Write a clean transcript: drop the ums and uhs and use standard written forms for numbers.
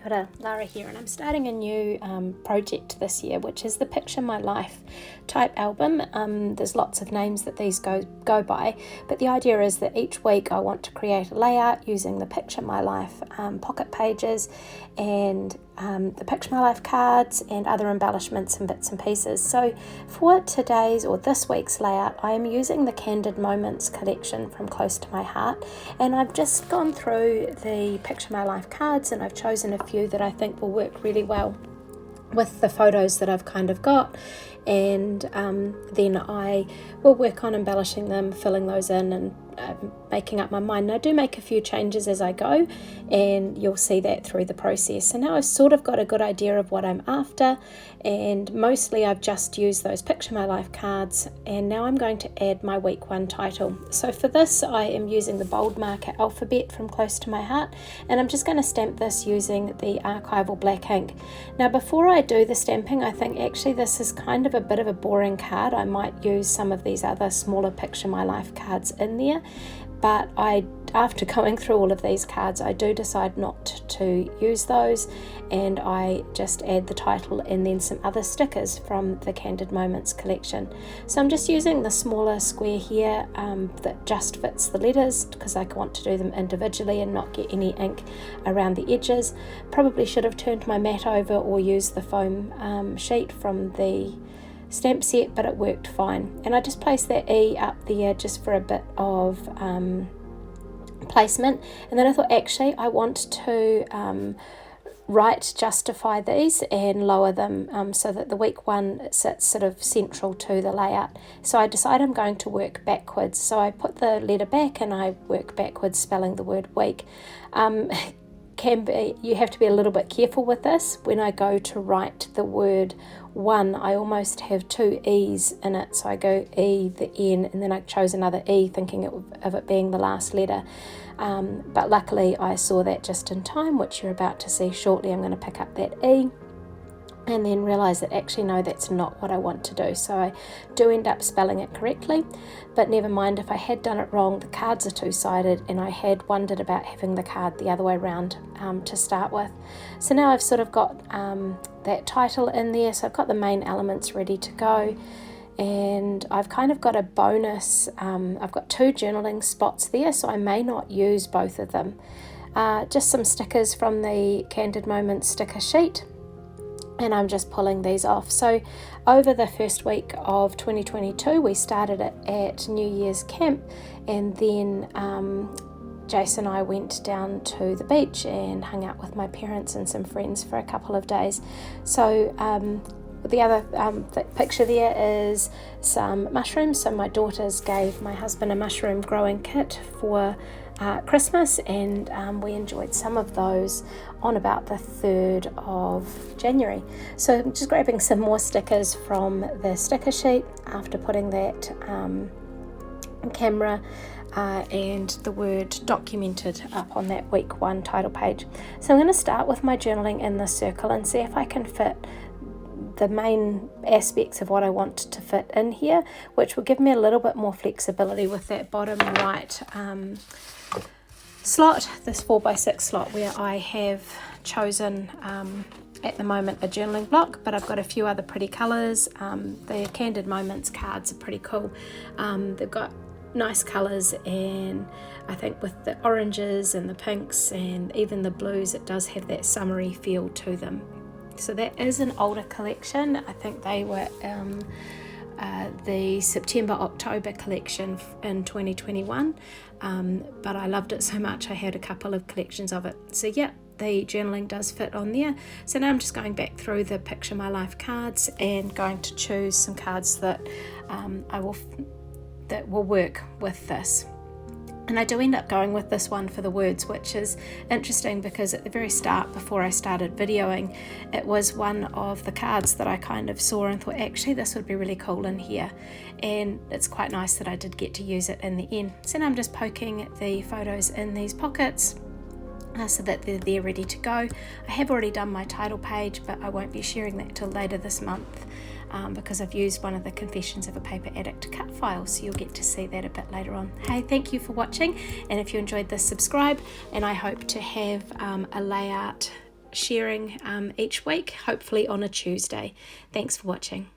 Kia ora, Lara here, and I'm starting a new project this year, which is the Picture My Life type album. There's lots of names that these go by, but the idea is that each week I want to create a layout using the Picture My Life pocket pages and the Picture My Life cards and other embellishments and bits and pieces. So for today's or this week's layout, I am using the Candid Moments collection from Close to My Heart, and I've just gone through the Picture My Life cards and I've chosen a few that I think will work really well with the photos that I've kind of got, and then I will work on embellishing them, filling those in and making up my mind. And I do make a few changes as I go, and you'll see that through the process. So now I've sort of got a good idea of what I'm after, and mostly I've just used those Picture My Life cards, and now I'm going to add my week 1 title. So for this I am using the bold marker alphabet from Close to My Heart, and I'm just going to stamp this using the archival black ink. Now before I do the stamping, I think actually this is kind of a bit of a boring card. I might use some of these other smaller Picture My Life cards in there, but after going through all of these cards, I do decide not to use those, and I just add the title and then some other stickers from the Candid Moments collection. So I'm just using the smaller square here that just fits the letters, because I want to do them individually and not get any ink around the edges. Probably should have turned my mat over or used the foam sheet from the stamp set, but it worked fine. And I just placed that E up there just for a bit of placement, and then I thought actually I want to justify these and lower them so that the week 1 sits sort of central to the layout. So I decided I'm going to work backwards. So I put the letter back and I work backwards, spelling the word week. You have to be a little bit careful with this. When I go to write the word 1, I almost have 2 E's in it, so I go E, the N, and then I chose another E thinking of it being the last letter, but luckily I saw that just in time, which you're about to see shortly. I'm going to pick up that E and then realise that actually no, that's not what I want to do. So I do end up spelling it correctly, but never mind. If I had done it wrong, the cards are two-sided, and I had wondered about having the card the other way around to start with. So now I've sort of got that title in there, so I've got the main elements ready to go, and I've kind of got a bonus. I've got 2 journaling spots there, so I may not use both of them. Just some stickers from the Candid Moments sticker sheet, and I'm just pulling these off. So over the first week of 2022 we started it at New Year's camp, and then Jason and I went down to the beach and hung out with my parents and some friends for a couple of days. So the other picture there is some mushrooms. So my daughters gave my husband a mushroom growing kit for Christmas, and we enjoyed some of those on about the 3rd of January. So I'm just grabbing some more stickers from the sticker sheet after putting that camera and the word documented up on that week 1 title page. So I'm going to start with my journaling in this circle and see if I can fit the main aspects of what I want to fit in here, which will give me a little bit more flexibility with that bottom right slot, this 4x6 slot, where I have chosen at the moment a journaling block, but I've got a few other pretty colours. The Candid Moments cards are pretty cool. They've got nice colours, and I think with the oranges and the pinks and even the blues, it does have that summery feel to them. So that is an older collection. I think they were the September-October collection in 2021, but I loved it so much I had a couple of collections of it. So yeah, the journaling does fit on there. So now I'm just going back through the Picture My Life cards and going to choose some cards that that will work with this. And I do end up going with this one for the words, which is interesting because at the very start, before I started videoing, it was one of the cards that I kind of saw and thought, actually, this would be really cool in here. And it's quite nice that I did get to use it in the end. So now I'm just poking the photos in these pockets so that they're there ready to go. I have already done my title page, but I won't be sharing that till later this month. Because I've used one of the Confessions of a Paper Addict cut files, so you'll get to see that a bit later on. Hey, thank you for watching, and if you enjoyed this, subscribe, and I hope to have a layout sharing each week, hopefully on a Tuesday. Thanks for watching.